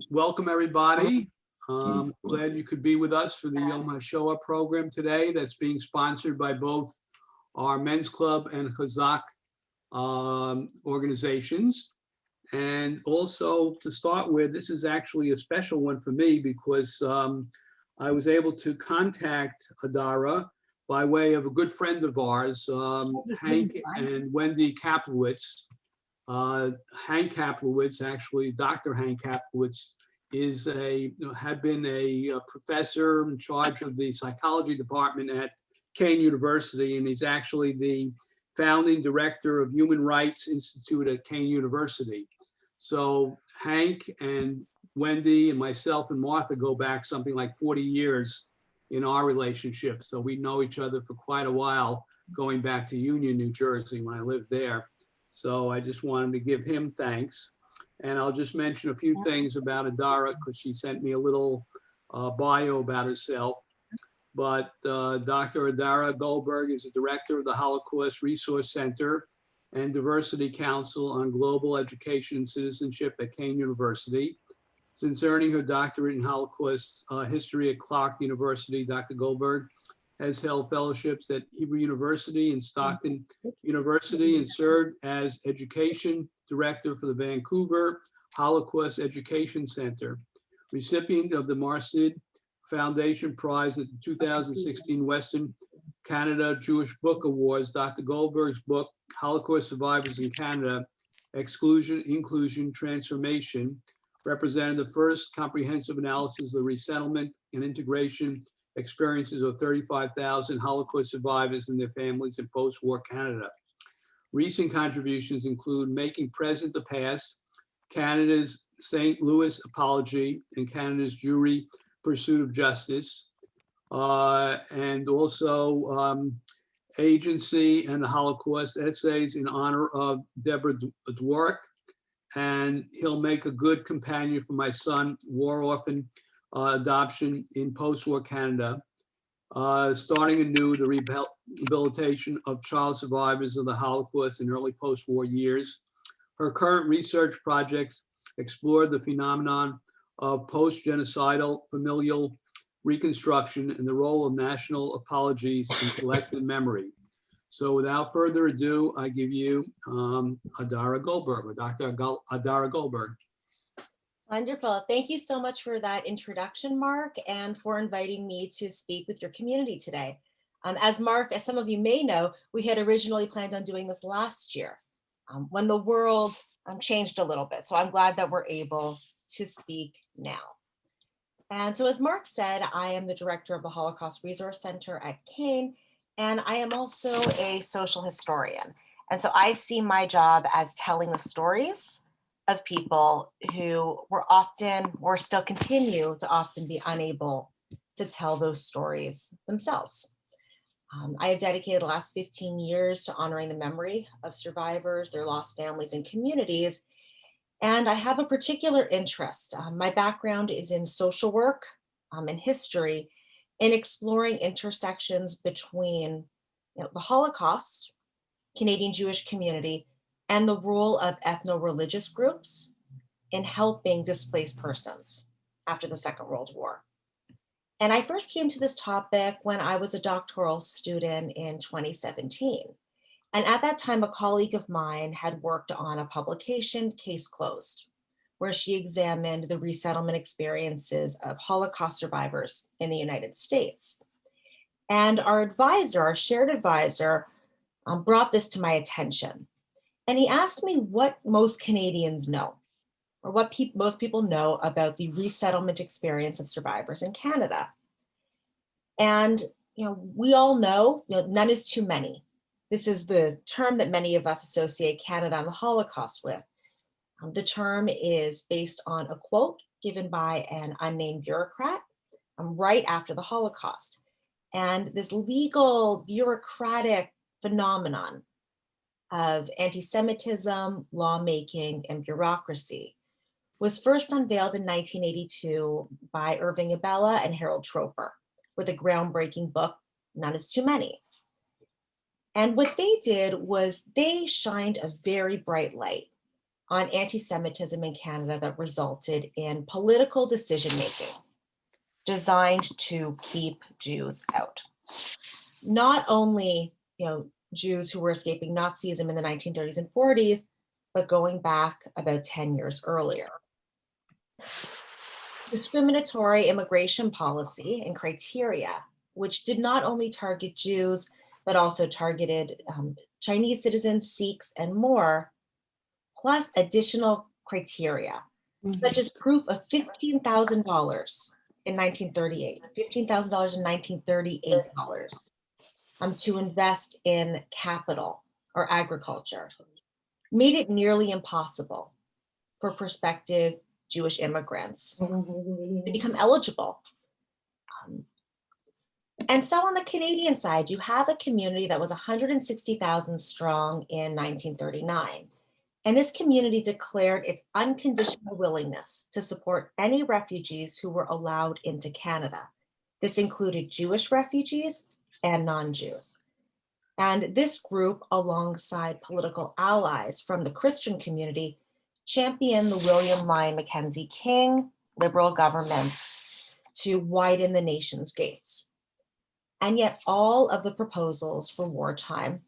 Welcome, everybody. Glad you could be with us for the HaShoah program today that's being sponsored by both our Men's Club and Chazak organizations. And also to start with, this is actually a special one for me because I was able to contact Adara by way of a good friend of ours, Hank and Wendy Kaplowitz. Hank Kaplowitz, actually, Dr. Hank Kaplowitz had been a professor in charge of the psychology department at Cohen University, and he's actually the founding director of Human Rights Institute at Cohen University. So Hank and Wendy and myself and Martha go back something like 40 years in our relationship. So we know each other for quite a while, going back to Union, New Jersey when I lived there. So I just wanted to give him thanks. And I'll just mention a few things about Adara because she sent me a little bio about herself. But Dr. Adara Goldberg is the director of the Holocaust Resource Center and Diversity Council on Global Education and Citizenship at Cohen University. Since earning her doctorate in Holocaust history at Clark University, Dr. Goldberg has held fellowships at Hebrew University and Stockton University and served as education director for the Vancouver Holocaust Education Center. Recipient of the Marsid Foundation Prize at the 2016 Western Canada Jewish Book Awards, Dr. Goldberg's book, Holocaust Survivors in Canada, Exclusion, Inclusion, Transformation, represented the first comprehensive analysis of the resettlement and integration experiences of 35,000 Holocaust survivors and their families in post-war Canada. Recent contributions include Making Present the Past, Canada's St. Louis Apology, and Canada's Jury Pursuit of Justice, and also Agency and the Holocaust, essays in honor of Deborah Dwork, and he'll make a good companion for my son, War Orphan Adoption in Post-War Canada, starting anew the rehabilitation of child survivors of the Holocaust in early post-war years. Her current research projects explore the phenomenon of post-genocidal familial reconstruction and the role of national apologies in collective memory. So without further ado, I give you Adara Goldberg, or Dr. Adara Goldberg. Wonderful. Thank you so much for that introduction, Mark, and for inviting me to speak with your community today. As some of you may know, we had originally planned on doing this last year when the world changed a little bit. So I'm glad that we're able to speak now. And so as Mark said, I am the director of the Holocaust Resource Center at Cohen, and I am also a social historian. And so I see my job as telling the stories of people who were often, or still continue to often be unable to tell those stories themselves. I have dedicated the last 15 years to honoring the memory of survivors, their lost families and communities. And I have a particular interest. My background is in social work and history, in exploring intersections between the Holocaust, Canadian Jewish community, and the role of ethno-religious groups in helping displaced persons after the Second World War. And I first came to this topic when I was a doctoral student in 2017. And at that time, a colleague of mine had worked on a publication, Case Closed, where she examined the resettlement experiences of Holocaust survivors in the United States. And our advisor, our shared advisor, brought this to my attention. And he asked me what most Canadians know, or what most people know about the resettlement experience of survivors in Canada. And we all know, none is too many. This is the term that many of us associate Canada and the Holocaust with. The term is based on a quote given by an unnamed bureaucrat right after the Holocaust. And this legal bureaucratic phenomenon of anti-Semitism, lawmaking, and bureaucracy was first unveiled in 1982 by Irving Abella and Harold Troper with a groundbreaking book, None is Too Many. And what they did was they shined a very bright light on anti-Semitism in Canada that resulted in political decision-making designed to keep Jews out. Not only, Jews who were escaping Nazism in the 1930s and 40s, but going back about 10 years earlier. Discriminatory immigration policy and criteria, which did not only target Jews, but also targeted Chinese citizens, Sikhs, and more, plus additional criteria, such as proof of $15,000 in 1938, $15,000 in 1938 to invest in capital or agriculture, made it nearly impossible for prospective Jewish immigrants to become eligible. And so on the Canadian side, you have a community that was 160,000 strong in 1939. And this community declared its unconditional willingness to support any refugees who were allowed into Canada. This included Jewish refugees and non-Jews. And this group, alongside political allies from the Christian community, championed the William Lyon Mackenzie King Liberal government to widen the nation's gates. And yet all of the proposals for wartime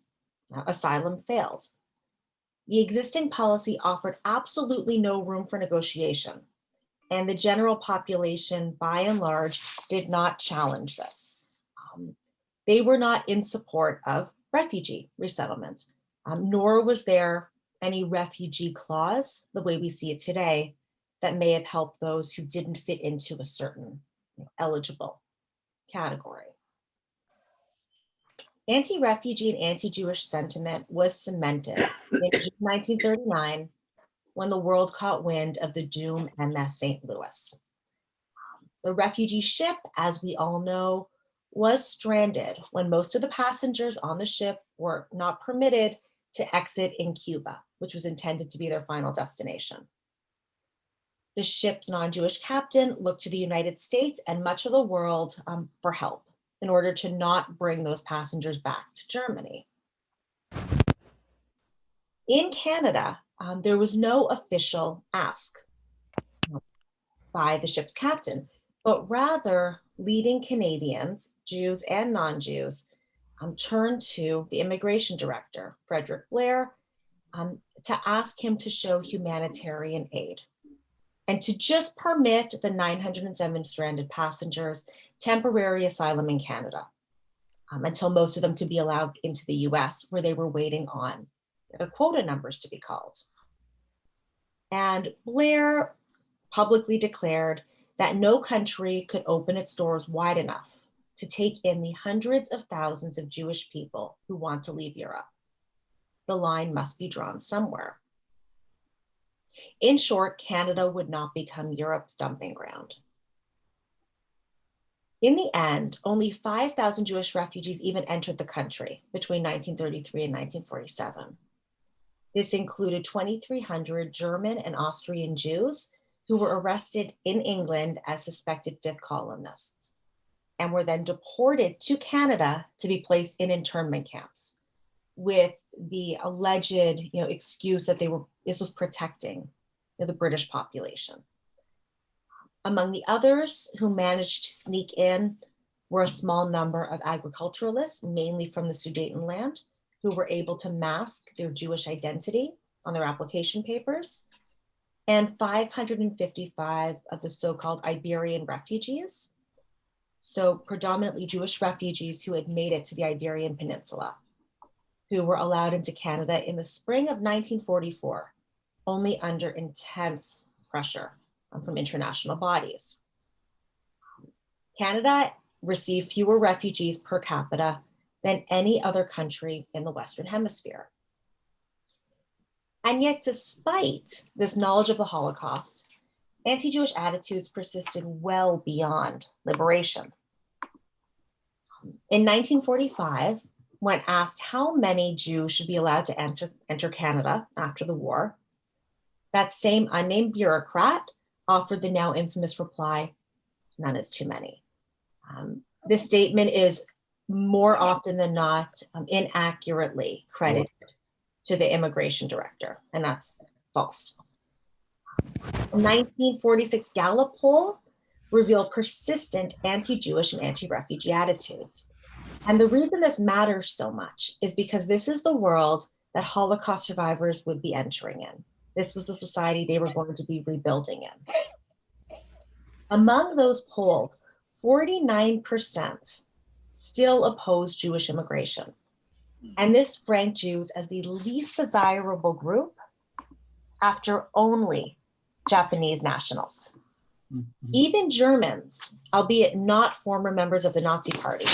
asylum failed. The existing policy offered absolutely no room for negotiation, and the general population, by and large, did not challenge this. They were not in support of refugee resettlement, nor was there any refugee clause, the way we see it today, that may have helped those who didn't fit into a certain eligible category. Anti-refugee and anti-Jewish sentiment was cemented in June 1939 when the world caught wind of the doomed MS St. Louis. The refugee ship, as we all know, was stranded when most of the passengers on the ship were not permitted to exit in Cuba, which was intended to be their final destination. The ship's non-Jewish captain looked to the United States and much of the world for help in order to not bring those passengers back to Germany. In Canada, there was no official ask by the ship's captain, but rather leading Canadians, Jews and non-Jews, turned to the immigration director, Frederick Blair, to ask him to show humanitarian aid and to just permit the 907 stranded passengers temporary asylum in Canada until most of them could be allowed into the US, where they were waiting on the quota numbers to be called. And Blair publicly declared that no country could open its doors wide enough to take in the hundreds of thousands of Jewish people who want to leave Europe. The line must be drawn somewhere. In short, Canada would not become Europe's dumping ground. In the end, only 5,000 Jewish refugees even entered the country between 1933 and 1947. This included 2,300 German and Austrian Jews who were arrested in England as suspected fifth columnists and were then deported to Canada to be placed in internment camps with the alleged excuse that this was protecting the British population. Among the others who managed to sneak in were a small number of agriculturalists, mainly from the Sudetenland, who were able to mask their Jewish identity on their application papers, and 555 of the so-called Iberian refugees, so predominantly Jewish refugees who had made it to the Iberian Peninsula, who were allowed into Canada in the spring of 1944, only under intense pressure from international bodies. Canada received fewer refugees per capita than any other country in the Western Hemisphere. And yet, despite this knowledge of the Holocaust, anti-Jewish attitudes persisted well beyond liberation. In 1945, when asked how many Jews should be allowed to enter Canada after the war, that same unnamed bureaucrat offered the now infamous reply, "None is too many." This statement is more often than not inaccurately credited to the immigration director, and that's false. A 1946 Gallup poll revealed persistent anti-Jewish and anti-refugee attitudes. And the reason this matters so much is because this is the world that Holocaust survivors would be entering in. This was the society they were going to be rebuilding in. Among those polled, 49% still oppose Jewish immigration. And this ranked Jews as the least desirable group after only Japanese nationals. Even Germans, albeit not former members of the Nazi Party,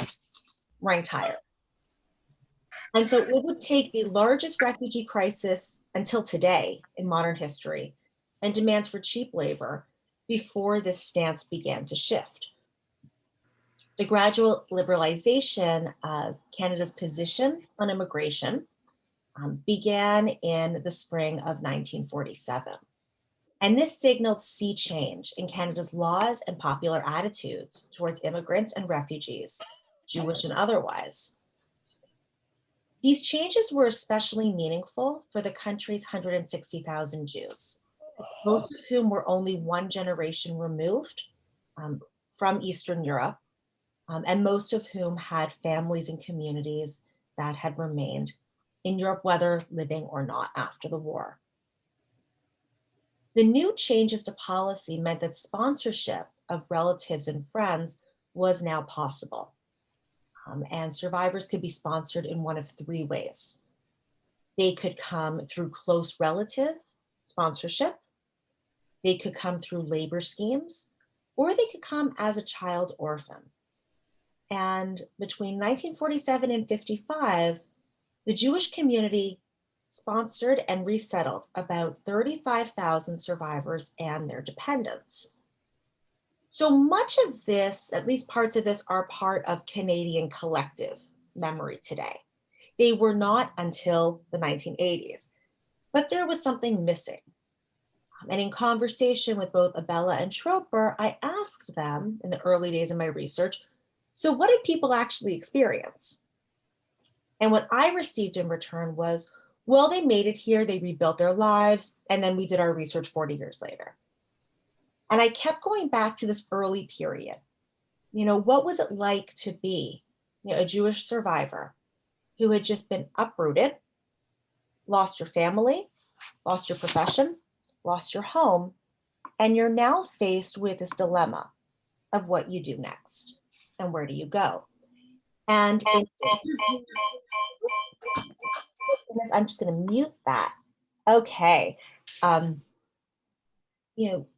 ranked higher. And so it would take the largest refugee crisis until today in modern history and demands for cheap labor before this stance began to shift. The gradual liberalization of Canada's position on immigration began in the spring of 1947. And this signaled sea change in Canada's laws and popular attitudes towards immigrants and refugees, Jewish and otherwise. These changes were especially meaningful for the country's 160,000 Jews, most of whom were only one generation removed from Eastern Europe, and most of whom had families and communities that had remained in Europe, whether living or not after the war. The new changes to policy meant that sponsorship of relatives and friends was now possible. And survivors could be sponsored in one of three ways. They could come through close relative sponsorship, they could come through labor schemes, or they could come as a child orphan. And between 1947 and 55, the Jewish community sponsored and resettled about 35,000 survivors and their dependents. So much of this, at least parts of this, are part of Canadian collective memory today. They were not until the 1980s, but there was something missing. And in conversation with both Abella and Schroeper, I asked them in the early days of my research, so what did people actually experience? And what I received in return was, well, they made it here, they rebuilt their lives, and then we did our research 40 years later. And I kept going back to this early period. What was it like to be a Jewish survivor who had just been uprooted, lost your family, lost your profession, lost your home, and you're now faced with this dilemma of what you do next and where do you go? And I'm just going to mute that. Okay.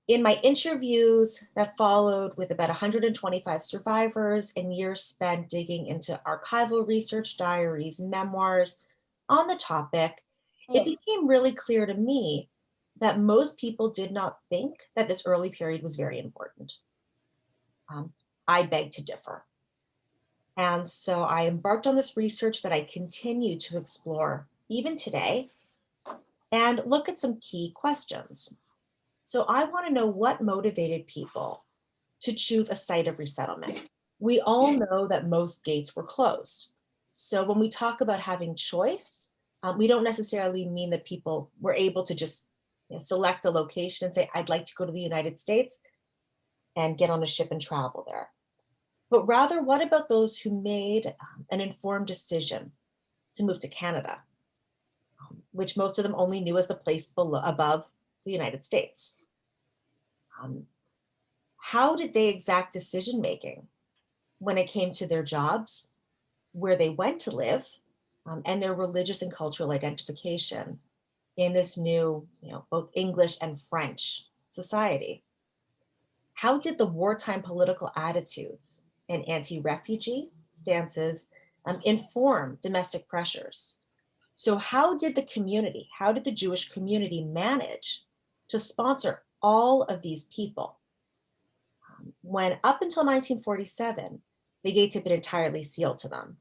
In my interviews that followed with about 125 survivors and years spent digging into archival research, diaries, memoirs on the topic, it became really clear to me that most people did not think that this early period was very important. I beg to differ. And so I embarked on this research that I continue to explore even today and look at some key questions. So I want to know what motivated people to choose a site of resettlement. We all know that most gates were closed. So when we talk about having choice, we don't necessarily mean that people were able to just select a location and say, I'd like to go to the United States and get on a ship and travel there. But rather, what about those who made an informed decision to move to Canada, which most of them only knew as the place above the United States? How did they exact decision-making when it came to their jobs, where they went to live, and their religious and cultural identification in this new, both English and French society? How did the wartime political attitudes and anti-refugee stances inform domestic pressures? So how did the Jewish community manage to sponsor all of these people when up until 1947, the gates had been entirely sealed to them?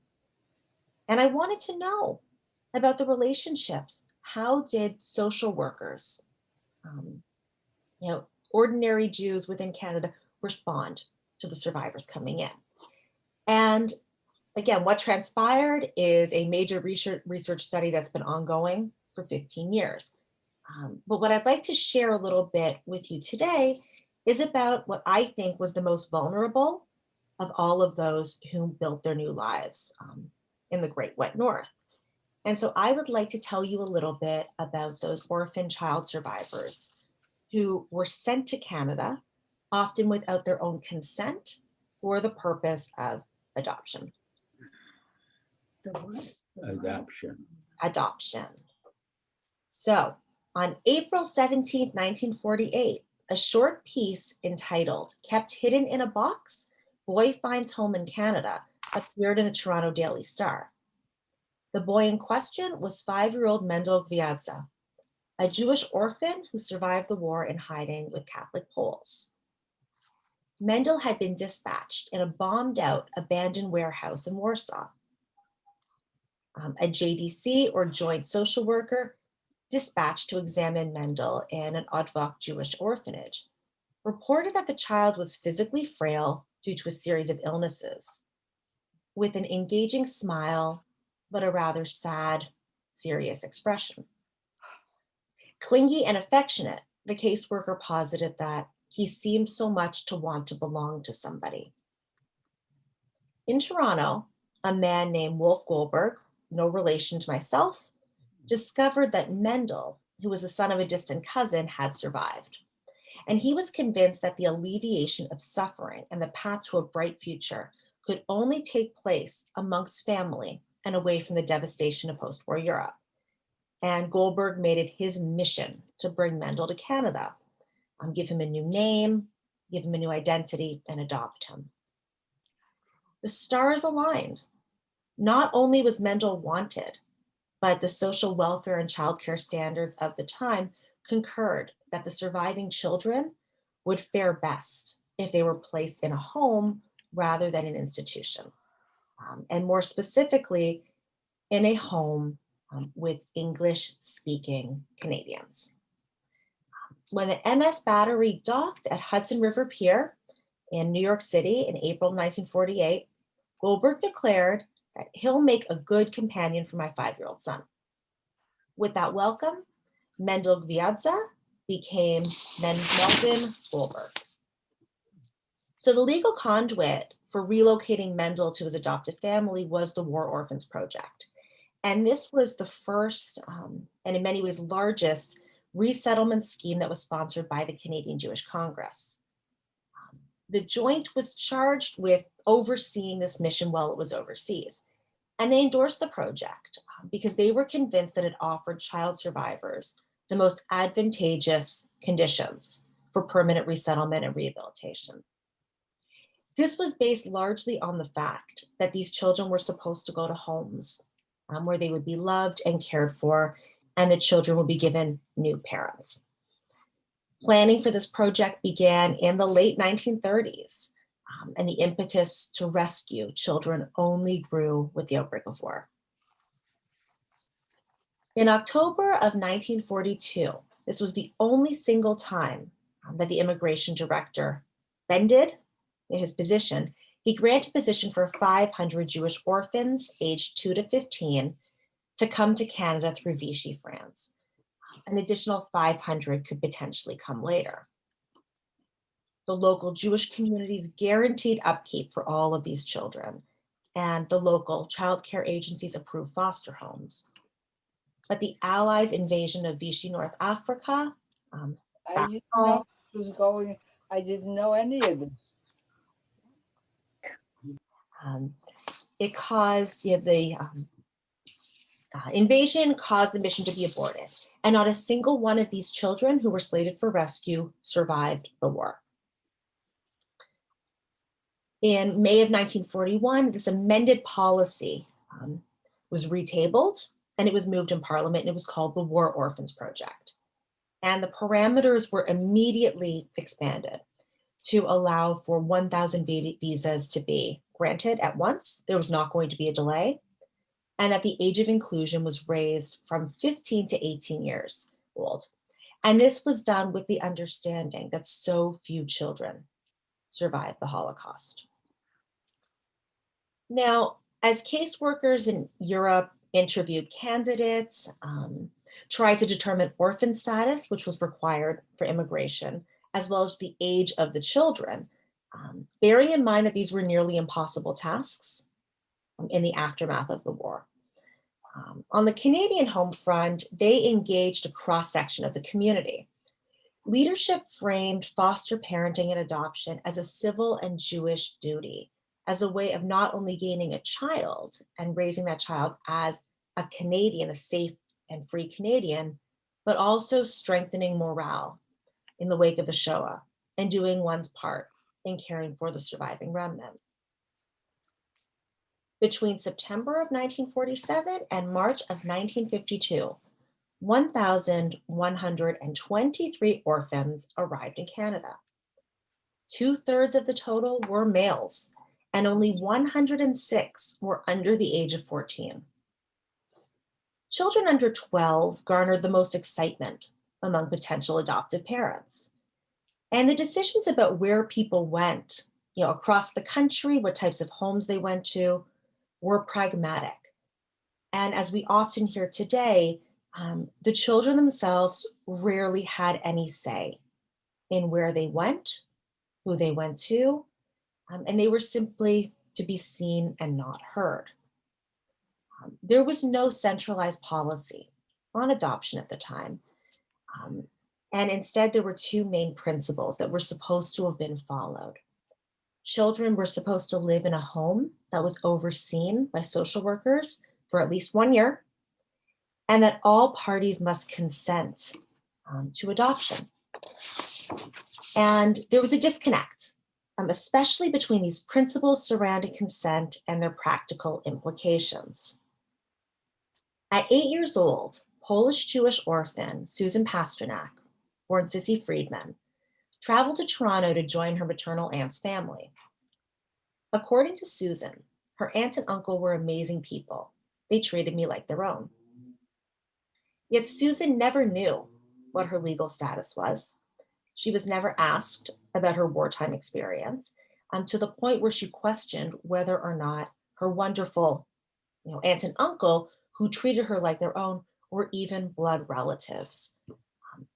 And I wanted to know about the relationships. How did social workers, ordinary Jews within Canada respond to the survivors coming in? And again, what transpired is a major research study that's been ongoing for 15 years. But what I'd like to share a little bit with you today is about what I think was the most vulnerable of all of those who built their new lives in the Great Wet North. And so I would like to tell you a little bit about those orphan child survivors who were sent to Canada, often without their own consent, for the purpose of adoption. Adoption. Adoption. So on April 17th, 1948, a short piece entitled "Kept Hidden in a Box, Boy Finds Home in Canada" appeared in the Toronto Daily Star. The boy in question was 5-year-old Mendel Gwiazda, a Jewish orphan who survived the war in hiding with Catholic Poles. Mendel had been dispatched in a bombed-out abandoned warehouse in Warsaw. A JDC, or joint social worker, dispatched to examine Mendel in an Odvok Jewish orphanage, reported that the child was physically frail due to a series of illnesses, with an engaging smile, but a rather sad, serious expression. Clingy and affectionate, the caseworker posited that he seemed so much to want to belong to somebody. In Toronto, a man named Wolf Goldberg, no relation to myself, discovered that Mendel, who was the son of a distant cousin, had survived. And he was convinced that the alleviation of suffering and the path to a bright future could only take place amongst family and away from the devastation of post-war Europe. And Goldberg made it his mission to bring Mendel to Canada, give him a new name, give him a new identity, and adopt him. The stars aligned. Not only was Mendel wanted, but the social welfare and childcare standards of the time concurred that the surviving children would fare best if they were placed in a home rather than an institution. And more specifically, in a home with English-speaking Canadians. When the MS Battery docked at Hudson River Pier in New York City in April 1948, Goldberg declared that he'll make a good companion for my 5-year-old son. With that welcome, Mendel Gwiazda became Melvin Goldberg. So the legal conduit for relocating Mendel to his adopted family was the War Orphans Project. And this was the first, and in many ways largest, resettlement scheme that was sponsored by the Canadian Jewish Congress. The joint was charged with overseeing this mission while it was overseas. And they endorsed the project because they were convinced that it offered child survivors the most advantageous conditions for permanent resettlement and rehabilitation. This was based largely on the fact that these children were supposed to go to homes where they would be loved and cared for, and the children would be given new parents. Planning for this project began in the late 1930s, and the impetus to rescue children only grew with the outbreak of war. In October of 1942, this was the only single time that the immigration director bended in his position. He granted position for 500 Jewish orphans aged 2 to 15 to come to Canada through Vichy, France. An additional 500 could potentially come later. The local Jewish communities guaranteed upkeep for all of these children, and the local childcare agencies approved foster homes. But the Allies' invasion of Vichy North Africa, I didn't know this was going. I didn't know any of this. It caused the invasion caused the mission to be aborted, and not a single one of these children who were slated for rescue survived the war. In May of 1941, this amended policy was retabled, and it was moved in Parliament, and it was called the War Orphans Project. And the parameters were immediately expanded to allow for 1,000 visas to be granted at once. There was not going to be a delay, and that the age of inclusion was raised from 15 to 18 years old. And this was done with the understanding that so few children survived the Holocaust. Now, as caseworkers in Europe interviewed candidates, tried to determine orphan status, which was required for immigration, as well as the age of the children, bearing in mind that these were nearly impossible tasks in the aftermath of the war. On the Canadian home front, they engaged a cross-section of the community. Leadership framed foster parenting and adoption as a civil and Jewish duty, as a way of not only gaining a child and raising that child as a Canadian, a safe and free Canadian, but also strengthening morale in the wake of the Shoah and doing one's part in caring for the surviving remnant. Between September of 1947 and March of 1952, 1,123 orphans arrived in Canada. 2/3 of the total were males, and only 106 were under the age of 14. Children under 12 garnered the most excitement among potential adoptive parents. And the decisions about where people went, across the country, what types of homes they went to, were pragmatic. And as we often hear today, the children themselves rarely had any say in where they went, who they went to, and they were simply to be seen and not heard. There was no centralized policy on adoption at the time. And instead, there were two main principles that were supposed to have been followed. Children were supposed to live in a home that was overseen by social workers for at least 1 year, and that all parties must consent to adoption. And there was a disconnect, especially between these principles surrounding consent and their practical implications. At 8 years old, Polish Jewish orphan Susan Pasternak, born Sissy Friedman, traveled to Toronto to join her maternal aunt's family. According to Susan, her aunt and uncle were amazing people. They treated me like their own. Yet Susan never knew what her legal status was. She was never asked about her wartime experience, to the point where she questioned whether or not her wonderful, aunt and uncle who treated her like their own were even blood relatives.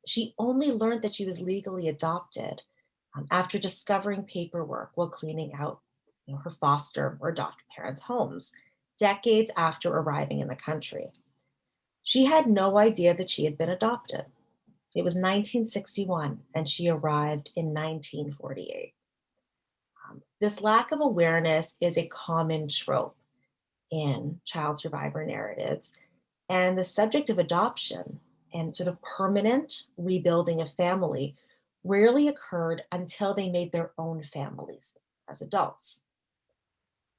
She only learned that she was legally adopted after discovering paperwork while cleaning out her foster or adopted parents' homes, decades after arriving in the country. She had no idea that she had been adopted. It was 1961, and she arrived in 1948. This lack of awareness is a common trope in child survivor narratives, and the subject of adoption and sort of permanent rebuilding of family rarely occurred until they made their own families as adults.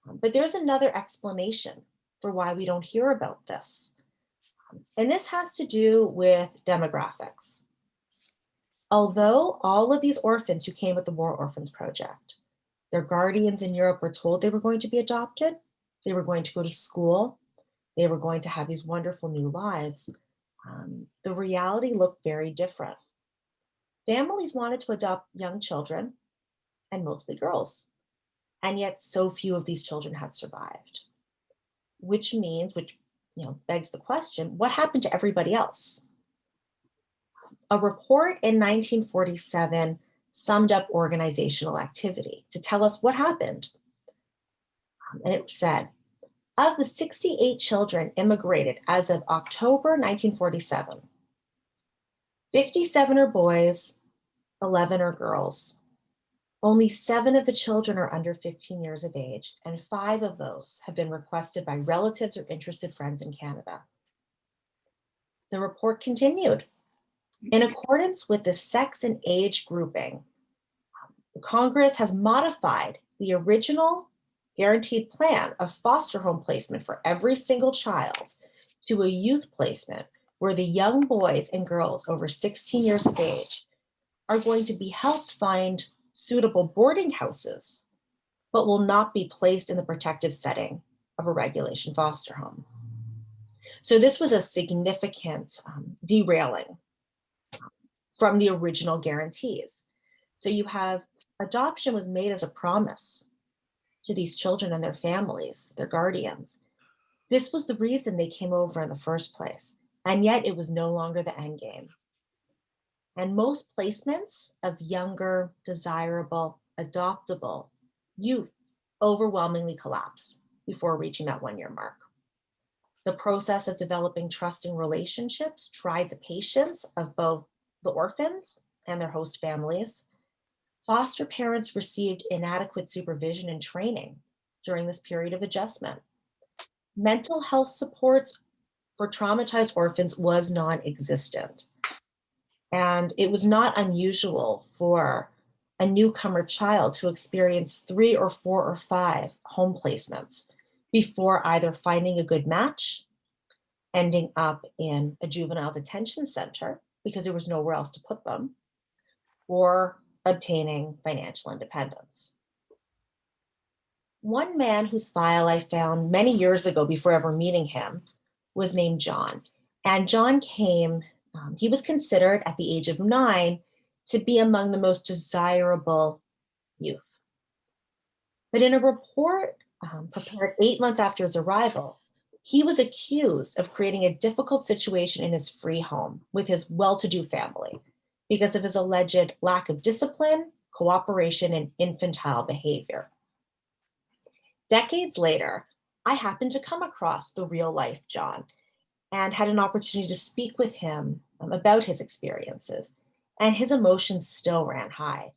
But there's another explanation for why we don't hear about this. And this has to do with demographics. Although all of these orphans who came with the War Orphans Project, their guardians in Europe were told they were going to be adopted, they were going to go to school, they were going to have these wonderful new lives, the reality looked very different. Families wanted to adopt young children, and mostly girls. And yet so few of these children had survived, which begs the question, what happened to everybody else? A report in 1947 summed up organizational activity to tell us what happened. And it said, of the 68 children immigrated as of October 1947, 57 are boys, 11 are girls. Only 7 of the children are under 15 years of age, and 5 of those have been requested by relatives or interested friends in Canada. The report continued. In accordance with the sex and age grouping, Congress has modified the original guaranteed plan of foster home placement for every single child to a youth placement where the young boys and girls over 16 years of age are going to be helped find suitable boarding houses, but will not be placed in the protective setting of a regulation foster home. So this was a significant derailing from the original guarantees. So you have adoption was made as a promise to these children and their families, their guardians. This was the reason they came over in the first place. And yet it was no longer the end game. And most placements of younger, desirable, adoptable youth overwhelmingly collapsed before reaching that 1-year mark. The process of developing trusting relationships tried the patience of both the orphans and their host families. Foster parents received inadequate supervision and training during this period of adjustment. Mental health supports for traumatized orphans was non-existent. And it was not unusual for a newcomer child to experience 3 or 4 or 5 home placements before either finding a good match, ending up in a juvenile detention center because there was nowhere else to put them, or obtaining financial independence. One man whose file I found many years ago before ever meeting him was named John. And John came, he was considered at the age of 9 to be among the most desirable youth. But in a report prepared 8 months after his arrival, he was accused of creating a difficult situation in his free home with his well-to-do family because of his alleged lack of discipline, cooperation, and infantile behavior. Decades later, I happened to come across the real life John and had an opportunity to speak with him about his experiences, and his emotions still ran high.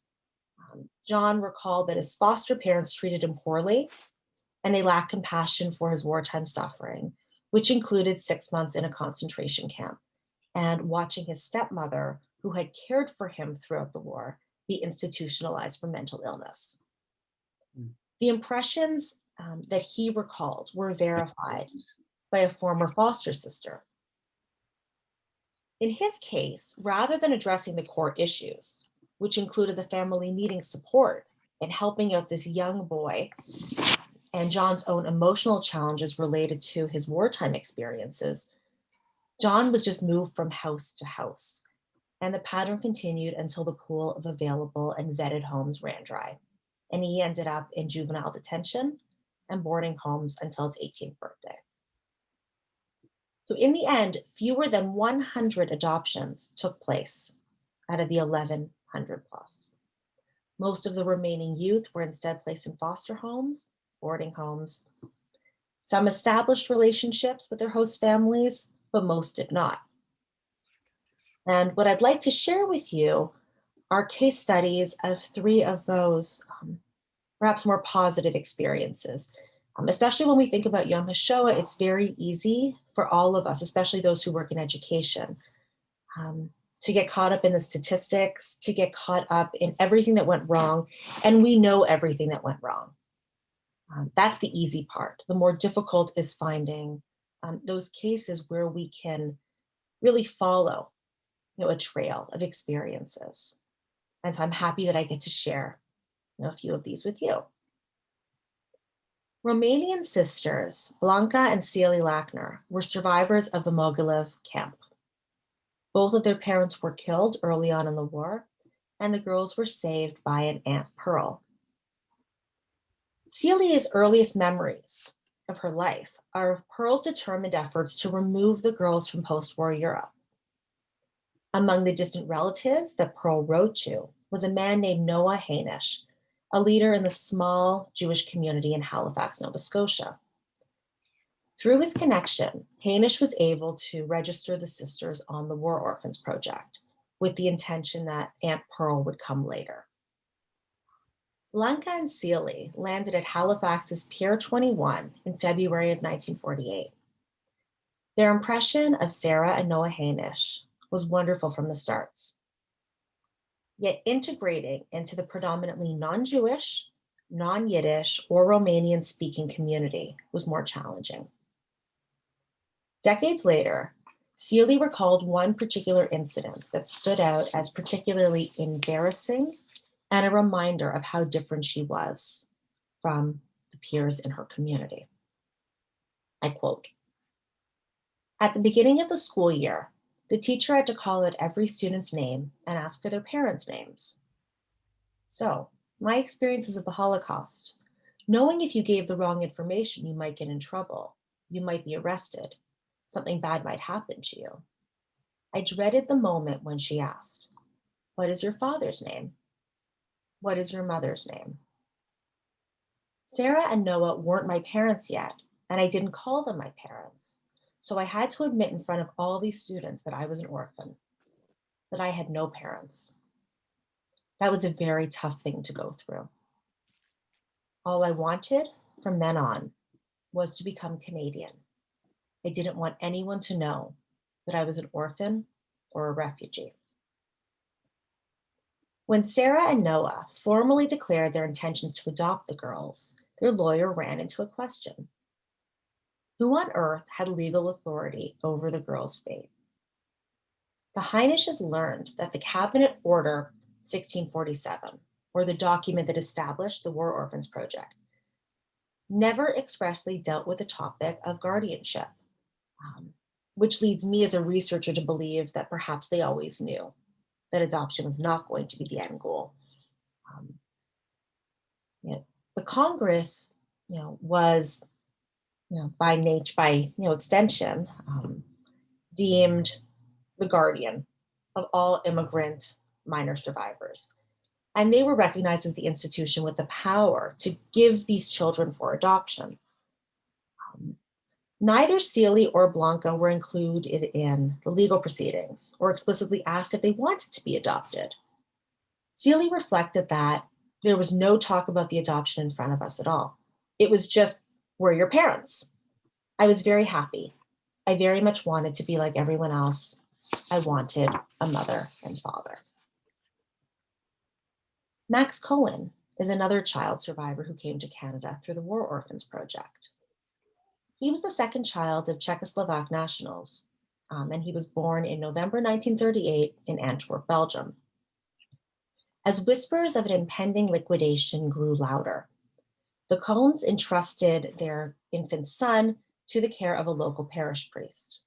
John recalled that his foster parents treated him poorly and they lacked compassion for his wartime suffering, which included 6 months in a concentration camp and watching his stepmother, who had cared for him throughout the war, be institutionalized for mental illness. The impressions that he recalled were verified by a former foster sister. In his case, rather than addressing the core issues, which included the family needing support and helping out this young boy and John's own emotional challenges related to his wartime experiences, John was just moved from house to house. And the pattern continued until the pool of available and vetted homes ran dry. And he ended up in juvenile detention and boarding homes until his 18th birthday. So in the end, fewer than 100 adoptions took place out of the 1,100 plus. Most of the remaining youth were instead placed in foster homes, boarding homes. Some established relationships with their host families, but most did not. And what I'd like to share with you are case studies of 3 of those perhaps more positive experiences. Especially when we think about Yom HaShoah, it's very easy for all of us, especially those who work in education, to get caught up in the statistics, to get caught up in everything that went wrong. And we know everything that went wrong. That's the easy part. The more difficult is finding those cases where we can really follow a trail of experiences. And so I'm happy that I get to share a few of these with you. Romanian sisters, Blanca and Celia Lackner, were survivors of the Mogilev camp. Both of their parents were killed early on in the war, and the girls were saved by an Aunt Pearl. Celia's earliest memories of her life are of Pearl's determined efforts to remove the girls from post-war Europe. Among the distant relatives that Pearl wrote to was a man named Noah Hainish, a leader in the small Jewish community in Halifax, Nova Scotia. Through his connection, Hainish was able to register the sisters on the War Orphans Project with the intention that Aunt Pearl would come later. Blanca and Celia landed at Halifax's Pier 21 in February of 1948. Their impression of Sarah and Noah Hainish was wonderful from the starts. Yet integrating into the predominantly non-Jewish, non-Yiddish, or Romanian-speaking community was more challenging. Decades later, Celia recalled one particular incident that stood out as particularly embarrassing and a reminder of how different she was from the peers in her community. I quote, "At the beginning of the school year, the teacher had to call out every student's name and ask for their parents' names. So, my experiences of the Holocaust, knowing if you gave the wrong information, you might get in trouble, you might be arrested, something bad might happen to you. I dreaded the moment when she asked, "What is your father's name? What is your mother's name?" Sarah and Noah weren't my parents yet, and I didn't call them my parents. So I had to admit in front of all these students that I was an orphan, that I had no parents. That was a very tough thing to go through. All I wanted from then on was to become Canadian. I didn't want anyone to know that I was an orphan or a refugee. When Sarah and Noah formally declared their intentions to adopt the girls, their lawyer ran into a question. Who on earth had legal authority over the girls' fate? The Heinishes learned that the Cabinet Order 1647, or the document that established the War Orphans Project, never expressly dealt with the topic of guardianship, which leads me as a researcher to believe that perhaps they always knew that adoption was not going to be the end goal. The Congress, was, by nature, by extension, deemed the guardian of all immigrant minor survivors. And they were recognized as the institution with the power to give these children for adoption. Neither Seeley or Blanca were included in the legal proceedings or explicitly asked if they wanted to be adopted. Seeley reflected that there was no talk about the adoption in front of us at all. It was just, we're your parents. I was very happy. I very much wanted to be like everyone else. I wanted a mother and father. Max Cohen is another child survivor who came to Canada through the War Orphans Project. He was the second child of Czechoslovak nationals, and he was born in November 1938 in Antwerp, Belgium. As whispers of an impending liquidation grew louder, the Cohens entrusted their infant son to the care of a local parish priest.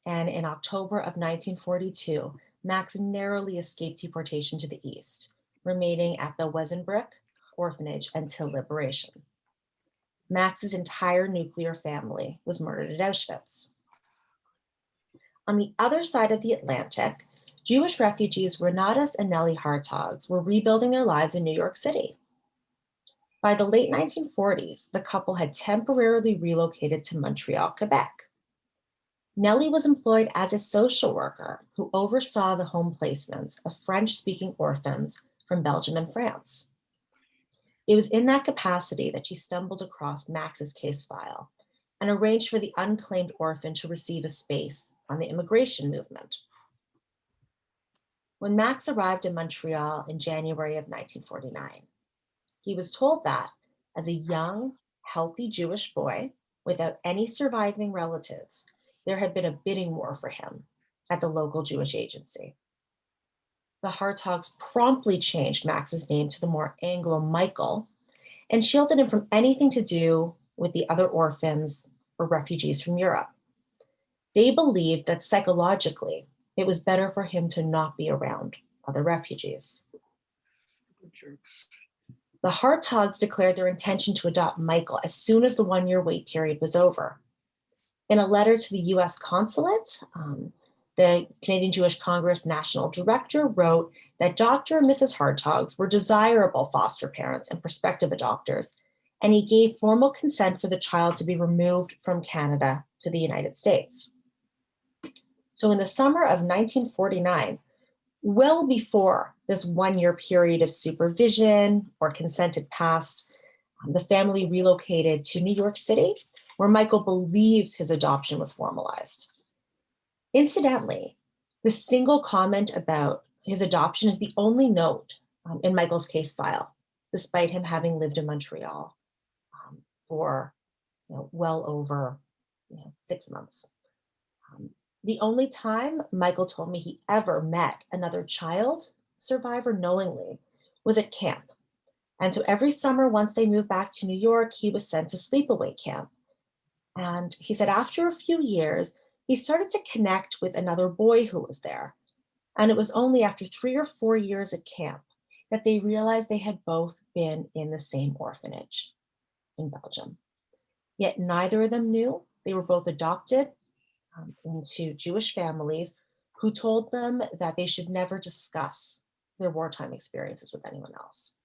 And in October of 1942, Max narrowly escaped deportation to the east, remaining at the Wesenbruck orphanage until liberation. Max's entire nuclear family was murdered at Auschwitz. On the other side of the Atlantic, Jewish refugees Renatus and Nellie Hartogs were rebuilding their lives in New York City. By the late 1940s, the couple had temporarily relocated to Montreal, Quebec. Nellie was employed as a social worker who oversaw the home placements of French-speaking orphans from Belgium and France. It was in that capacity that she stumbled across Max's case file and arranged for the unclaimed orphan to receive a space on the immigration movement. When Max arrived in Montreal in January of 1949, he was told that as a young, healthy Jewish boy without any surviving relatives, there had been a bidding war for him at the local Jewish agency. The Hartogs promptly changed Max's name to the more Anglo Michael and shielded him from anything to do with the other orphans or refugees from Europe. They believed that psychologically, it was better for him to not be around other refugees. The Hartogs declared their intention to adopt Michael as soon as the one-year wait period was over. In a letter to the US consulate, the Canadian Jewish Congress National Director wrote that Dr. and Mrs. Hartogs were desirable foster parents and prospective adopters, and he gave formal consent for the child to be removed from Canada to the United States. So in the summer of 1949, well before this one-year period of supervision or consent had passed, the family relocated to New York City, where Michael believes his adoption was formalized. Incidentally, the single comment about his adoption is the only note in Michael's case file, despite him having lived in Montreal for well over 6 months. The only time Michael told me he ever met another child survivor knowingly was at camp. And so every summer, once they moved back to New York, he was sent to sleepaway camp. And he said after a few years, he started to connect with another boy who was there. And it was only after 3 or 4 years at camp that they realized they had both been in the same orphanage in Belgium. Yet neither of them knew They were both adopted into Jewish families who told them that they should never discuss their wartime experiences with anyone else.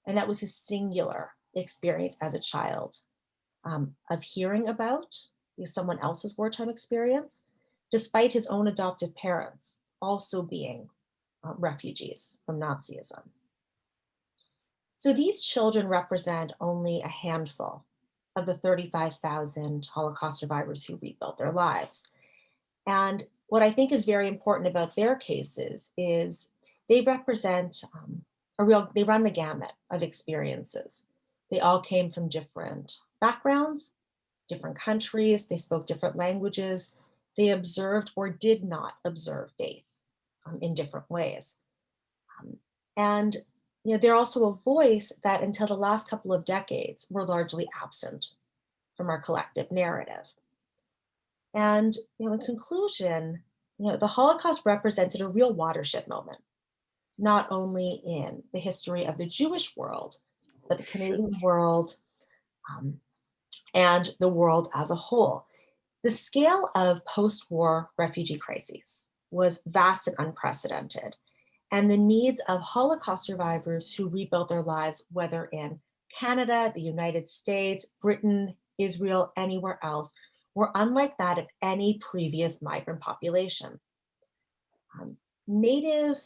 And that was his singular experience as a child of hearing about someone else's wartime experience, despite his own adoptive parents also being refugees from Nazism. So these children represent only a handful of the 35,000 Holocaust survivors who rebuilt their lives. And what I think is very important about their cases is they represent they run the gamut of experiences. They all came from different backgrounds, different countries, they spoke different languages, they observed or did not observe faith in different ways. And they're also a voice that until the last couple of decades were largely absent from our collective narrative. And in conclusion, the Holocaust represented a real watershed moment, not only in the history of the Jewish world, but the Canadian world and the world as a whole. The scale of post-war refugee crises was vast and unprecedented, and the needs of Holocaust survivors who rebuilt their lives, whether in Canada, the United States, Britain, Israel, anywhere else, were unlike that of any previous migrant population. Native,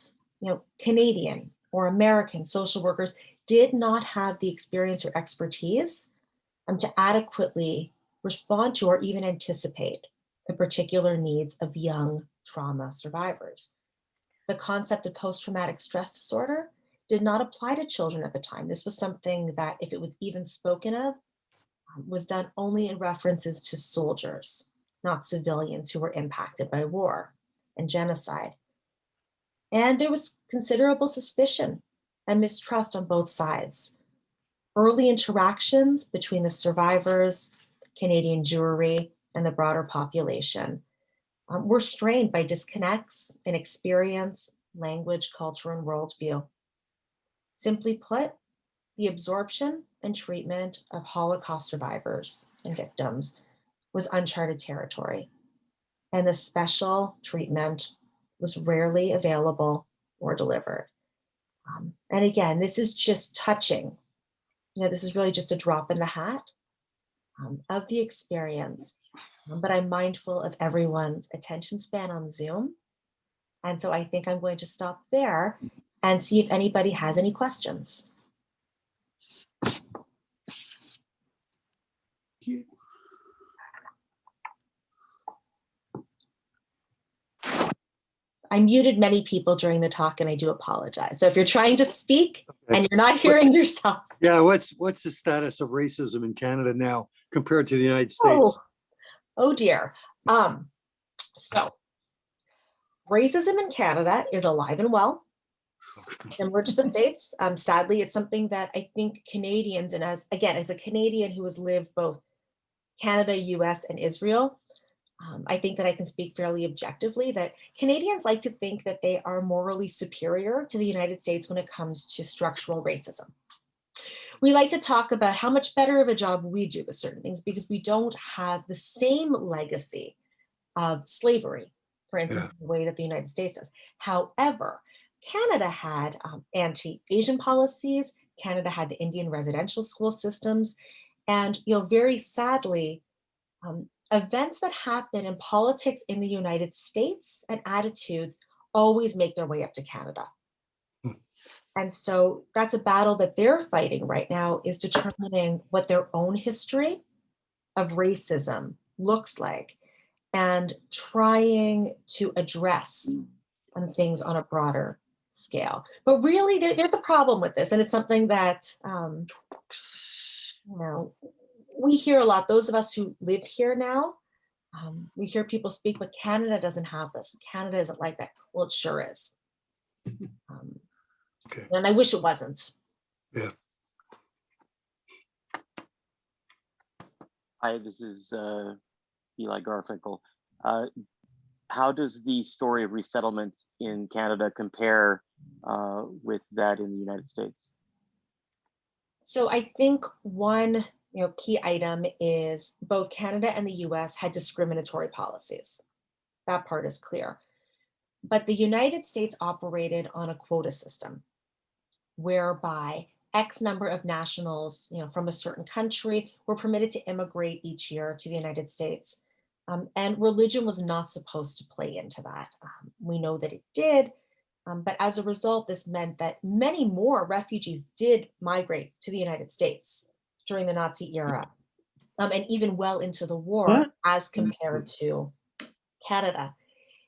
Canadian or American social workers did not have the experience or expertise to adequately respond to or even anticipate the particular needs of young trauma survivors. The concept of post-traumatic stress disorder did not apply to children at the time. This was something that, if it was even spoken of, was done only in references to soldiers, not civilians who were impacted by war and genocide. And there was considerable suspicion and mistrust on both sides. Early interactions between the survivors, Canadian Jewry, and the broader population were strained by disconnects in experience, language, culture, and worldview. Simply put, the absorption and treatment of Holocaust survivors and victims was uncharted territory, and the special treatment was rarely available or delivered. And again, this is just touching. This is really just a drop in the hat of the experience, but I'm mindful of everyone's attention span on Zoom. And so I think I'm going to stop there and see if anybody has any questions. I muted many people during the talk, and I do apologize. So if you're trying to speak and you're not hearing yourself. Yeah, what's the status of racism in Canada now compared to the United States? Oh dear. So racism in Canada is alive and well, similar to the States. Sadly, it's something that I think Canadians, and as a Canadian who has lived both Canada, US, and Israel, I think that I can speak fairly objectively that Canadians like to think that they are morally superior to the United States when it comes to structural racism. We like to talk about how much better of a job we do with certain things because we don't have the same legacy of slavery, for instance, in the way that the United States does. However, Canada had anti-Asian policies. Canada had the Indian residential school systems. And very sadly, events that happen in politics in the United States and attitudes always make their way up to Canada. And so that's a battle that they're fighting right now, is determining what their own history of racism looks like and trying to address things on a broader scale. But really, there's a problem with this, and it's something that we hear a lot. Those of us who live here now, we hear people speak, but Canada doesn't have this. Canada isn't like that. Well, it sure is. Okay. And I wish it wasn't. Yeah. Hi, this is Eli Garfinkel. How does the story of resettlement in Canada compare with that in the United States? So I think one key item is both Canada and the US had discriminatory policies. That part is clear. But the United States operated on a quota system whereby X number of nationals, from a certain country were permitted to immigrate each year to the United States. And religion was not supposed to play into that. We know that it did, but as a result, this meant that many more refugees did migrate to the United States during the Nazi era, and even well into the war as compared to Canada.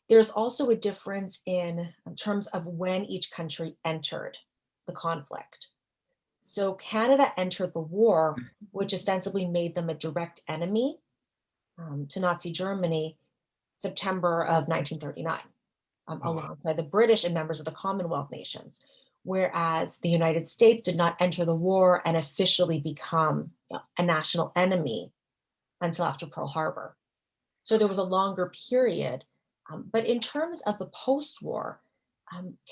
There's also a difference in terms of when each country entered the conflict. So Canada entered the war, which ostensibly made them a direct enemy to Nazi Germany, September of 1939, alongside the British and members of the Commonwealth nations, whereas the United States did not enter the war and officially become a national enemy until after Pearl Harbor. So there was a longer period. But in terms of the post-war,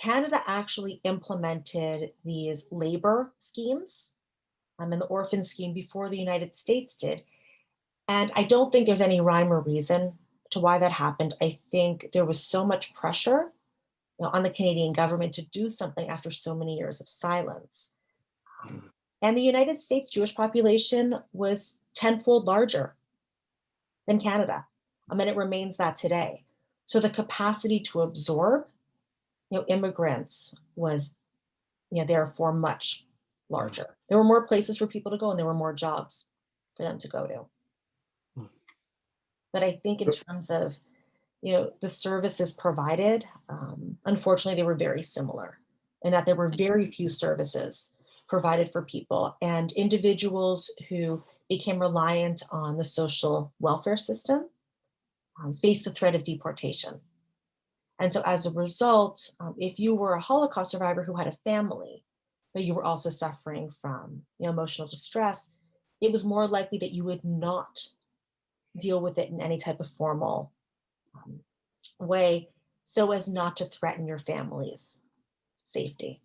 Canada actually implemented these labor schemes and the orphan scheme before the United States did. And I don't think there's any rhyme or reason to why that happened. I think there was so much pressure on the Canadian government to do something after so many years of silence. And the United States Jewish population was tenfold larger than Canada. And it remains that today. So the capacity to absorb, immigrants was, therefore much larger. There were more places for people to go and there were more jobs for them to go to. But I think in terms of, the services provided, unfortunately, they were very similar in that there were very few services provided for people, and individuals who became reliant on the social welfare system faced the threat of deportation. And so as a result, if you were a Holocaust survivor who had a family, but you were also suffering from emotional distress, it was more likely that you would not deal with it in any type of formal way, so as not to threaten your family's safety.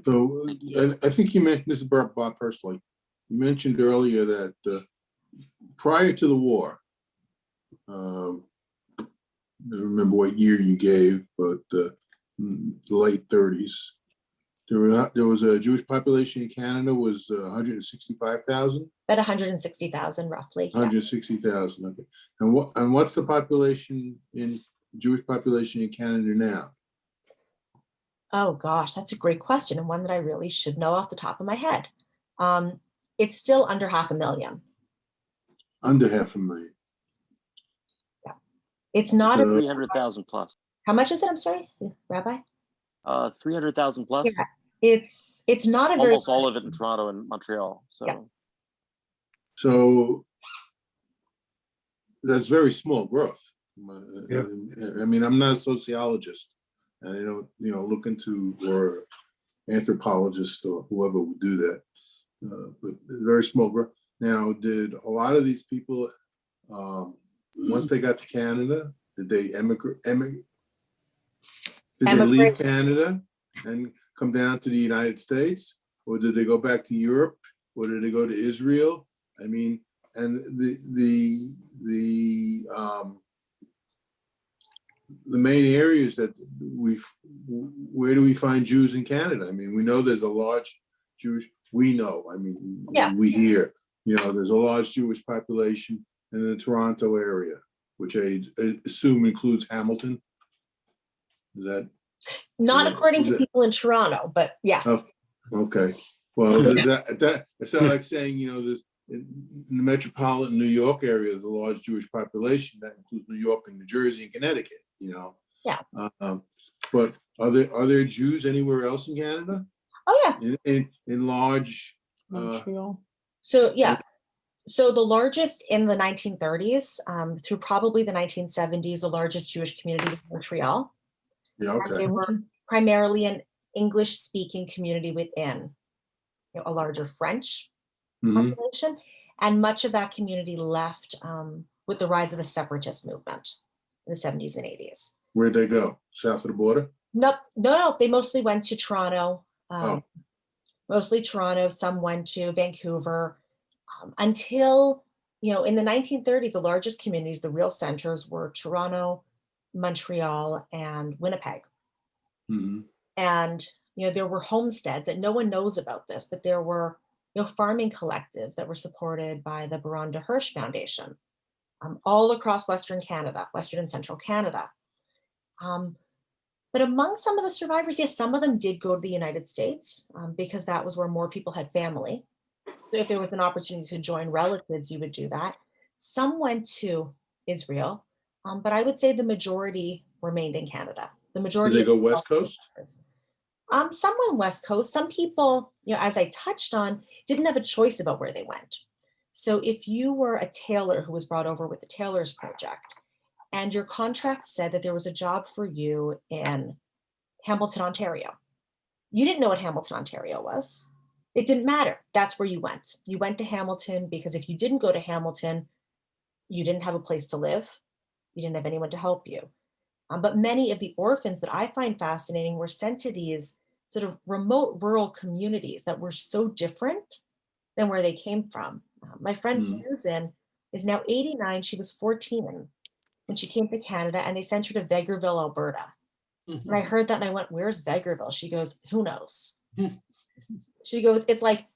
So I think you mentioned, this is Bob personally, you mentioned earlier that prior to the war, I don't remember what year you gave, but the late 30s, there was a Jewish population in Canada was 165,000? About 160,000 roughly. 160,000, okay. And what's the population Jewish population in Canada now? Oh gosh, that's a great question, and one that I really should know off the top of my head. It's still under 500,000. Under 500,000. Yeah. It's not So- 300,000 plus. How much is it? I'm sorry, Rabbi? 300,000 plus. Yeah. It's not a very Almost all of it in Toronto and Montreal. So Yeah. So that's very small growth. Yeah. I mean, I'm not a sociologist, and I don't, look into, or anthropologist or whoever would do that. But very small growth. Now, did a lot of these people, once they got to Canada, did they emigrate? Did they leave Canada and come down to the United States, or did they go back to Europe, or did they go to Israel? I mean, and the main areas that where do we find Jews in Canada? I mean, we know there's a large Jewish, we hear, there's a large Jewish population in the Toronto area, which I assume includes Hamilton. Is that? Not according to people in Toronto, but yes. Oh, okay. Well, it's not like saying, there's in the metropolitan New York area, there's a large Jewish population that includes New York and New Jersey and Connecticut, Yeah. But are there Jews anywhere else in Canada? Oh yeah. In large Montreal. So yeah. So the largest in the 1930s, through probably the 1970s, the largest Jewish community was Montreal. Yeah, And they okay. were primarily an English-speaking community within a larger French Mhm. population. And much of that community left with the rise of the separatist movement in the 70s and 80s. Where'd they go? South of the border? No, they mostly went to Toronto, Oh. mostly Toronto, some went to Vancouver, until, in the 1930s, the largest communities, the real centers were Toronto, Montreal, and Winnipeg. Mhm. And, there were homesteads that no one knows about this, but there were, farming collectives that were supported by the Baron de Hirsch Foundation, all across Western Canada, Western and Central Canada. But among some of the survivors, yes, some of them did go to the United States, because that was where more people had family. So if there was an opportunity to join relatives, you would do that. Some went to Israel, but I would say the majority remained in Canada. The Did majority they of go West Coast? some went West Coast. Some people, as I touched on, didn't have a choice about where they went. So if you were a tailor who was brought over with the Tailors Project, and your contract said that there was a job for you in Hamilton, Ontario, you didn't know what Hamilton, Ontario was. It didn't matter. That's where you went. You went to Hamilton because if you didn't go to Hamilton, you didn't have a place to live. You didn't have anyone to help you. But many of the orphans that I find fascinating were sent to these sort of remote rural communities that were so different than where they came from. My friend Susan is now 89. She was 14 when she came to Canada, and they sent her to Vegreville, Alberta. And I heard that and I went, "Where's Vegreville?" She goes, "Who knows?" She goes, "It's like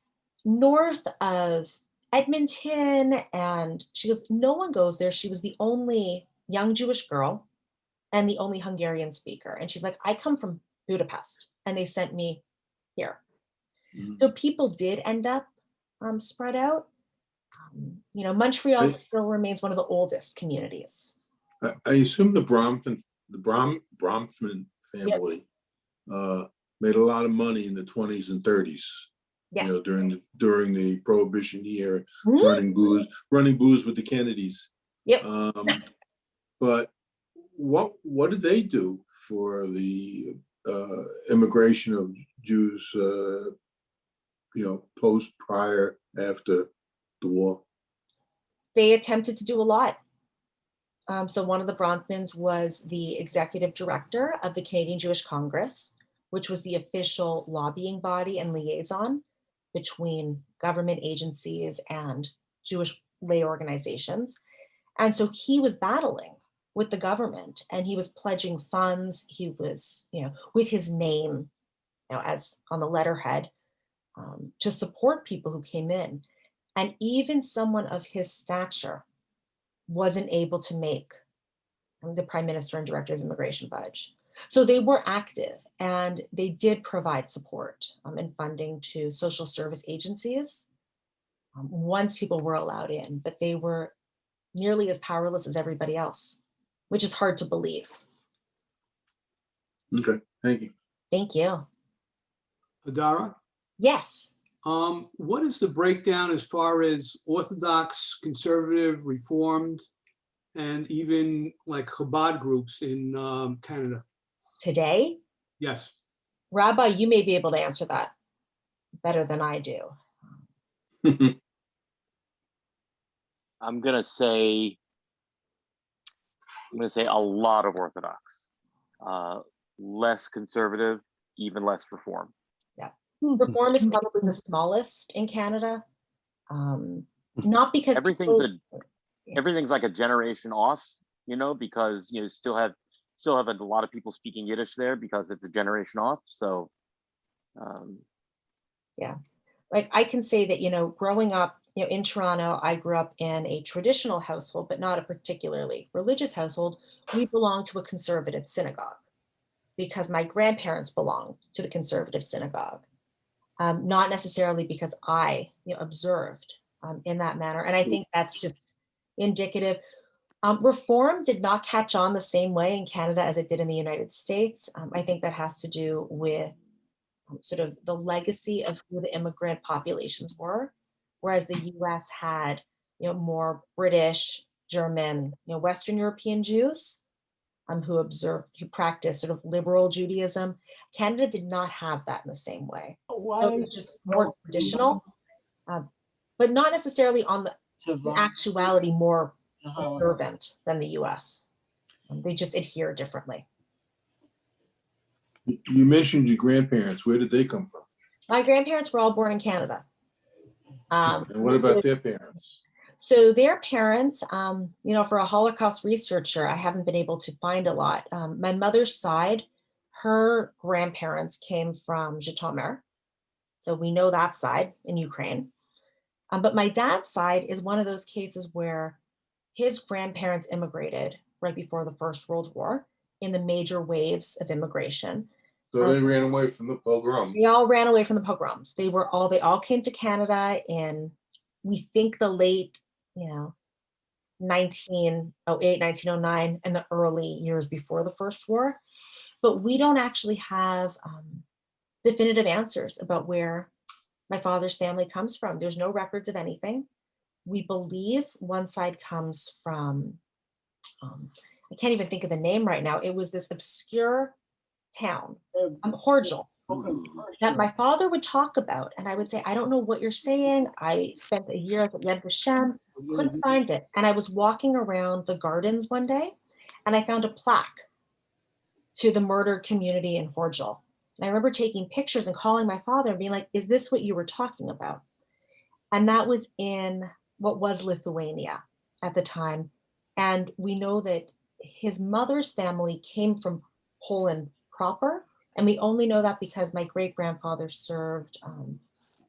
north of Edmonton." And she goes, "No one goes there." She was the only young Jewish girl and the only Hungarian speaker. And she's like, "I come from Budapest and they sent me here." So people did end up spread out. Montreal still remains one of the oldest communities. I assume the Bronfman family made a lot of money in the 20s and 30s. Yes. During the Prohibition year, running booze with the Kennedys. Yep. But what did they do for the immigration of Jews? Post, prior, after the war. They attempted to do a lot. So one of the Bronfmans was the executive director of the Canadian Jewish Congress, which was the official lobbying body and liaison between government agencies and Jewish lay organizations. And so he was battling with the government and he was pledging funds. He was, with his name, as on the letterhead, to support people who came in. And even someone of his stature wasn't able to make the prime minister and director of immigration budge. So they were active and they did provide support and funding to social service agencies once people were allowed in, but they were nearly as powerless as everybody else, which is hard to believe. Okay, thank you. Thank you. Adara? Yes. What is the breakdown as far as Orthodox, Conservative, Reformed, and even like Chabad groups in Canada? Today? Yes. Rabbi, you may be able to answer that better than I do. I'm gonna say a lot of Orthodox, less conservative, even less Reform. Yeah, Reform is probably the smallest in Canada. Not because everything's like a generation off, because you still have a lot of people speaking Yiddish there because it's a generation off. So yeah, like I can say that, growing up, in Toronto, I grew up in a traditional household, but not a particularly religious household. We belonged to a conservative synagogue because my grandparents belonged to the conservative synagogue, not necessarily because I observed in that manner. And I think that's just indicative. Reform did not catch on the same way in Canada as it did in the United States. I think that has to do with sort of the legacy of who the immigrant populations were, whereas the US had, more British, German, Western European Jews who practiced sort of liberal Judaism. Canada did not have that in the same way. So it was just more traditional, but not necessarily on the actuality more observant than the US. They just adhere differently. You mentioned your grandparents. Where did they come from? My grandparents were all born in Canada. And what about their parents? So their parents, for a Holocaust researcher, I haven't been able to find a lot. My mother's side, her grandparents came from Zhytomyr. So we know that side in Ukraine. But my dad's side is one of those cases where his grandparents immigrated right before the First World War in the major waves of immigration. So they ran away from the pogroms. They all ran away from the pogroms. They all came to Canada in, we think, the late, 1908, 1909, and the early years before the First War. But we don't actually have definitive answers about where my father's family comes from. There's no records of anything. We believe one side comes from, I can't even think of the name right now. It was this obscure town, Horgel, that my father would talk about. And I would say, I don't know what you're saying. I spent a year at Yad Vashem, couldn't find it. And I was walking around the gardens one day and I found a plaque to the murdered community in Horgel. And I remember taking pictures and calling my father and being like, is this what you were talking about? And that was in what was Lithuania at the time. And we know that his mother's family came from Poland proper. And we only know that because my great-grandfather served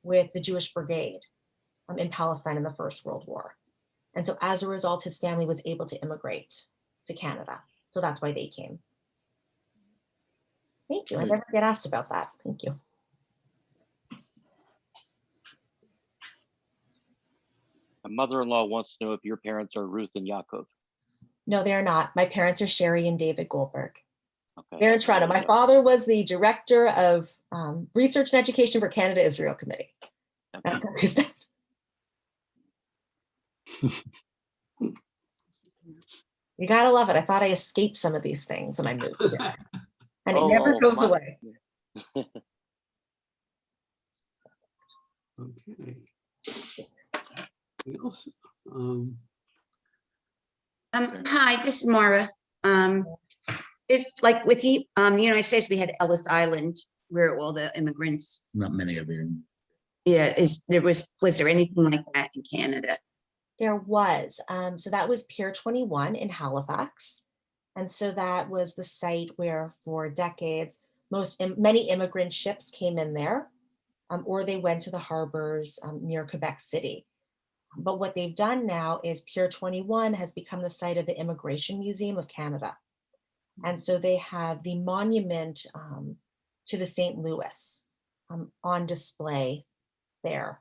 with the Jewish Brigade in Palestine in the First World War. And so as a result, his family was able to immigrate to Canada. So that's why they came. Thank you. I never get asked about that. Thank you. My mother-in-law wants to know if your parents are Ruth and Yaakov. No, they're not. My parents are Sherry and David Goldberg. Okay. They're in Toronto. My father was the director of Research and Education for Canada-Israel Committee. That's how his name. You gotta love it. I thought I escaped some of these things when I moved here. And it never goes away. Okay. Anything else? Hi, this is Mara. It's like with the United States, we had Ellis Island where all the immigrants. Not many of them. Yeah, was there anything like that in Canada? There was. So that was Pier 21 in Halifax. And so that was the site where for decades, many immigrant ships came in there, or they went to the harbors near Quebec City. But what they've done now is Pier 21 has become the site of the Immigration Museum of Canada. And so they have the monument to the St. Louis on display there.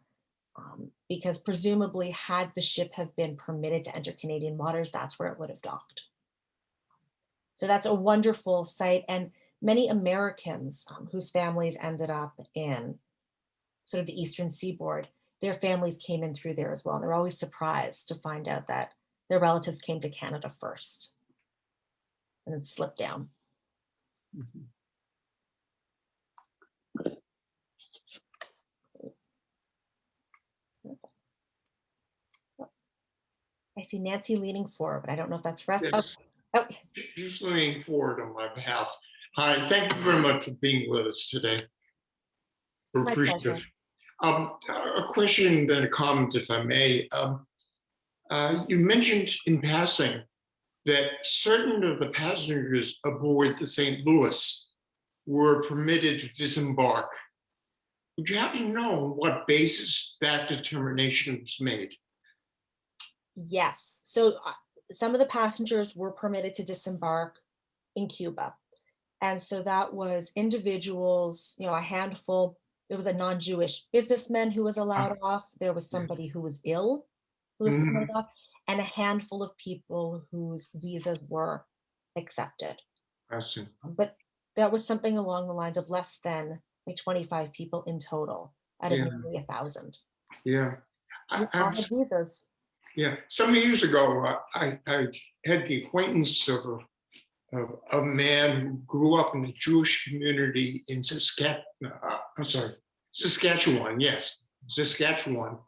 Because presumably had the ship have been permitted to enter Canadian waters, that's where it would have docked. So that's a wonderful site. And many Americans whose families ended up in sort of the Eastern Seaboard, their families came in through there as well. And they're always surprised to find out that their relatives came to Canada first and then slipped down. Mhm. I see Nancy leaning forward, but I don't know if that's for us. Yes. Oh, Just leaning forward on my behalf. Hi, thank you very much for being with us today. We're My appreciative. pleasure. A question, then a comment, if I may. You mentioned in passing that certain of the passengers aboard the St. Louis were permitted to disembark. Would you happen to know on what basis that determination was made? Yes. So some of the passengers were permitted to disembark in Cuba. And so that was individuals, a handful. There was a non-Jewish businessman who was allowed off. There was somebody who was ill who was permitted off, and a handful of people whose visas were accepted. I see. But that was something along the lines of less than like 25 people in total out of nearly 1,000. Yeah. All had visas. Yeah, some years ago, I had the acquaintance of a man who grew up in the Jewish community in Saskatchewan, yes, Saskatchewan.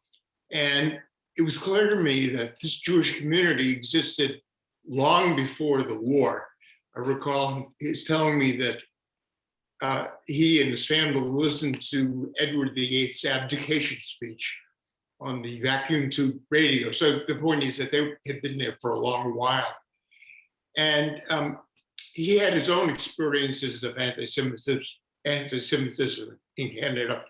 And it was clear to me that this Jewish community existed long before the war. I recall his telling me that he and his family listened to Edward VIII's abdication speech on the vacuum tube radio. So the point is that they had been there for a long while. And he had his own experiences of anti-Semitism in Canada.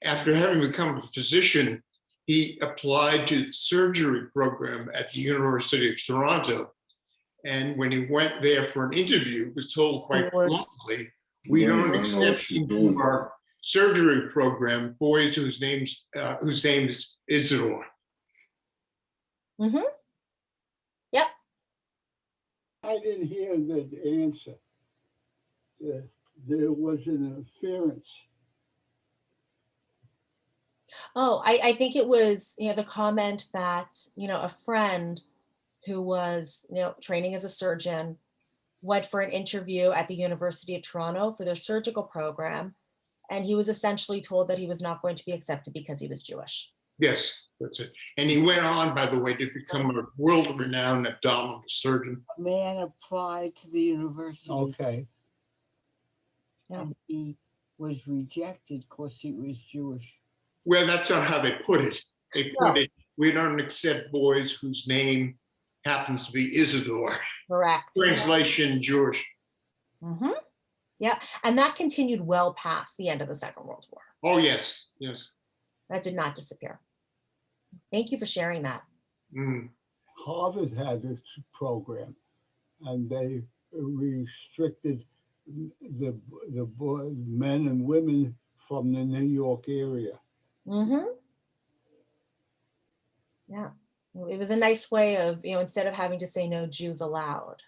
After having become a physician, he applied to the surgery program at the University of Toronto. And when he went there for an interview, was told quite bluntly, we don't accept into our surgery program boys whose name is Isidore. Mm-hmm. Yep. I didn't hear the answer. There was an interference. Oh, I think it was, the comment that, a friend who was, training as a surgeon went for an interview at the University of Toronto for their surgical program. And he was essentially told that he was not going to be accepted because he was Jewish. Yes, that's it. And he went on, by the way, to become a world-renowned abdominal surgeon. A man applied to the university. Okay. Yeah. And he was rejected because he was Jewish. Well, that's not how they put it. They put it, we don't accept boys whose name happens to be Isidore. Correct. Translation, Jewish. Mm-hmm. Yeah, and that continued well past the end of the Second World War. Oh, yes, yes. That did not disappear. Thank you for sharing that. Mm. Harvard had this program, and they restricted the men and women from the New York area. Mm-hmm. Yeah, it was a nice way of, instead of having to say no Jews allowed,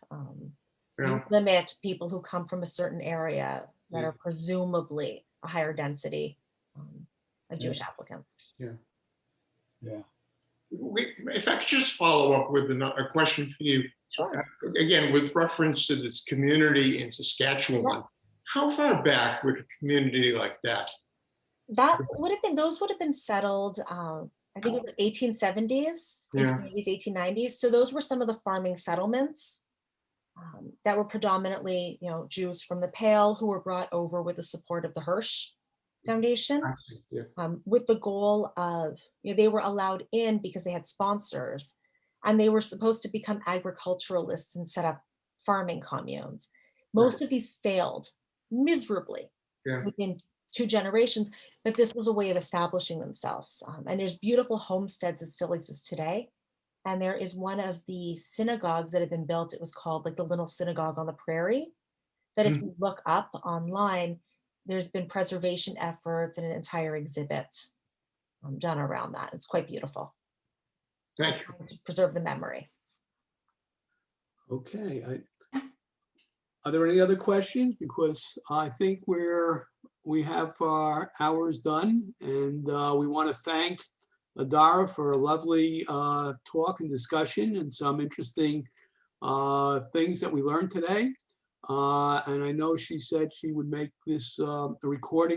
you limit people who come from a certain area that are presumably a higher density of Jewish applicants. Yeah. Yeah. If I could just follow up with a question for you. Sure. Again, with reference to this community in Saskatchewan, how far back would a community like that? Those would have been settled, I think it was the 1870s, 1880s, 1890s. So those were some of the farming settlements that were predominantly, Jews from the Pale who were brought over with the support of the Hirsch Foundation, with the goal of, they were allowed in because they had sponsors, and they were supposed to become agriculturalists and set up farming communes. Most of these failed miserably within 2 generations, but this was a way of establishing themselves. And there's beautiful homesteads that still exist today. And there is one of the synagogues that had been built. It was called like the Little Synagogue on the Prairie, that if you look up online, there's been preservation efforts and an entire exhibit done around that. It's quite beautiful. Thank you. To preserve the memory. Okay. Are there any other questions? Because I think we have our hours done, and we want to thank Adara for a lovely talk and discussion and some interesting things that we learned today. And I know she said she would make this a recording